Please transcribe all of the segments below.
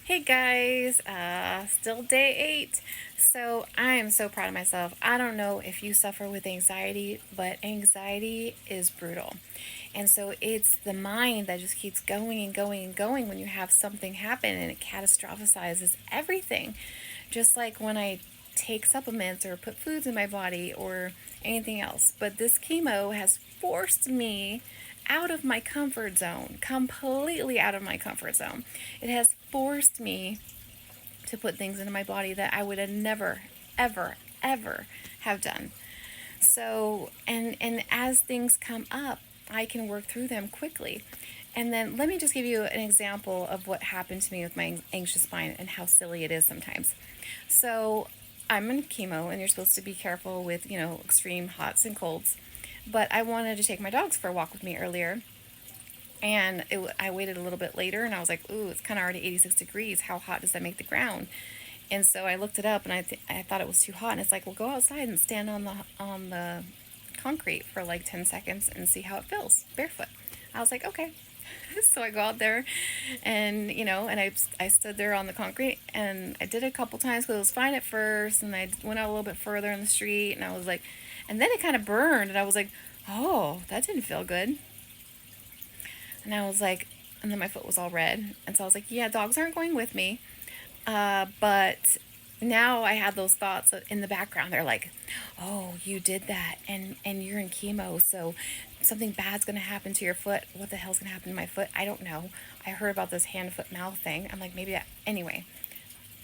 Hey guys, still day 8. So I am so proud of myself. I don't know if you suffer with anxiety, but anxiety is brutal. And so it's the mind that just keeps going and going and going when you have something happen and it catastrophizes everything. Just like when I take supplements or put foods in my body or anything else. But this chemo has forced me out of my comfort zone, completely out of my comfort zone. It has forced me to put things into my body that I would have never, ever, ever have done. So, and as things come up, I can work through them quickly. And then let me just give you an example of what happened to me with my anxious mind and how silly it is sometimes. So, I'm in chemo and you're supposed to be careful with, extreme hots and colds. But I wanted to take my dogs for a walk with me earlier, and I waited a little bit later and I was like, ooh, it's kind of already 86 degrees. How hot does that make the ground? And so I looked it up and I thought it was too hot. And it's like, well, go outside and stand on the concrete for like 10 seconds and see how it feels barefoot. I was like, okay. So I go out there and, and I stood there on the concrete and I did it a couple times because it was fine at first. And I went out a little bit further in the street and I was like, and then it kind of burned and I was like, oh, that didn't feel good. And I was like, and then my foot was all red. And so I was like, yeah, dogs aren't going with me. But now I had those thoughts in the background. They're like, oh, you did that. And you're in chemo. So something bad's going to happen to your foot. What the hell's going to happen to my foot? I don't know. I heard about this hand, foot, mouth thing. I'm like, maybe that. Anyway,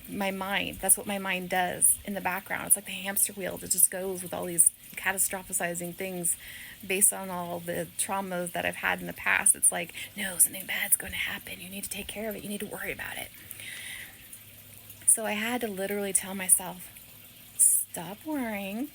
my mind, that's what my mind does in the background. It's like the hamster wheel that just goes with all these catastrophizing things based on all the traumas that I've had in the past. It's like, no, something bad's going to happen. You need to take care of it. You need to worry about it. So I had to literally tell myself, stop worrying.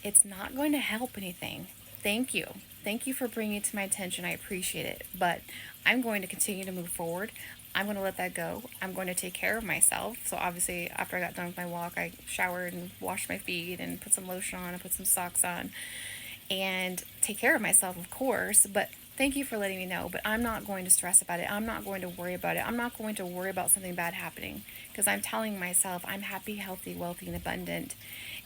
It's not going to help anything. Thank you. Thank you for bringing it to my attention. I appreciate it. But I'm going to continue to move forward. I'm going to let that go. I'm going to take care of myself. So obviously, after I got done with my walk, I showered and washed my feet and put some lotion on and put some socks on and take care of myself, of course. But thank you for letting me know. But I'm not going to stress about it. I'm not going to worry about it. I'm not going to worry about something bad happening because I'm telling myself I'm happy, healthy, wealthy, and abundant.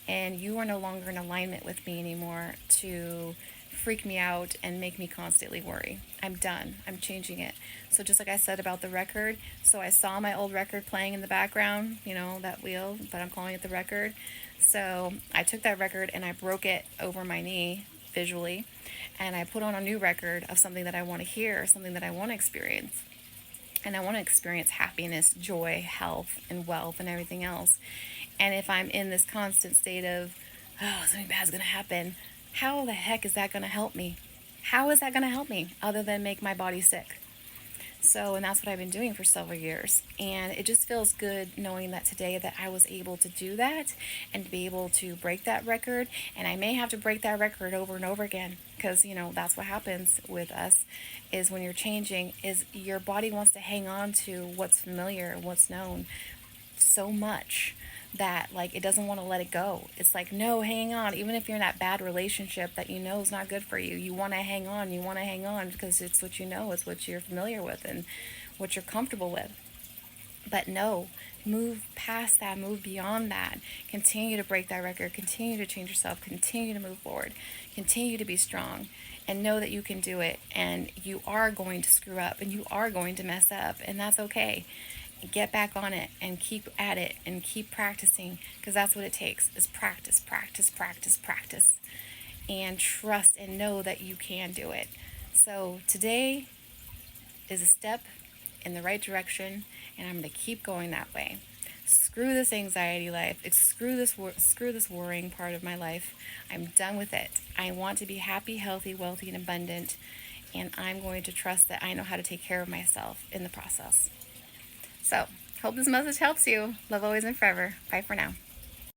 And you are no longer in alignment with me anymore to freak me out and make me constantly worry. I'm done. I'm changing it. So just like I said about the record, so I saw my old record playing in the background, that wheel, but I'm calling it the record. So I took that record and I broke it over my knee visually, and I put on a new record of something that I want to hear, something that I want to experience. And I want to experience happiness, joy, health, and wealth, and everything else. And if I'm in this constant state of, oh, something bad's going to happen, how the heck is that going to help me? How is that going to help me other than make my body sick? So, and that's what I've been doing for several years. And it just feels good knowing that today that I was able to do that and to be able to break that record. And I may have to break that record over and over again because, that's what happens with us is when you're changing is your body wants to hang on to what's familiar, what's known so much that like it doesn't want to let it go. It's like, no, hang on. Even if you're in that bad relationship that is not good for you, you want to hang on. You want to hang on because it's what it's what you're familiar with and what you're comfortable with. But no, move past that, move beyond that. Continue to break that record, continue to change yourself, continue to move forward, continue to be strong, and know that you can do it. And you are going to screw up and you are going to mess up, and that's okay. Get back on it and keep at it and keep practicing because that's what it takes is practice, practice, practice, practice, and trust and know that you can do it. So today is a step in the right direction, and I'm going to keep going that way. Screw this anxiety life. Screw this worrying part of my life. I'm done with it. I want to be happy, healthy, wealthy, and abundant, and I'm going to trust that I know how to take care of myself in the process. So, hope this message helps you. Love always and forever. Bye for now.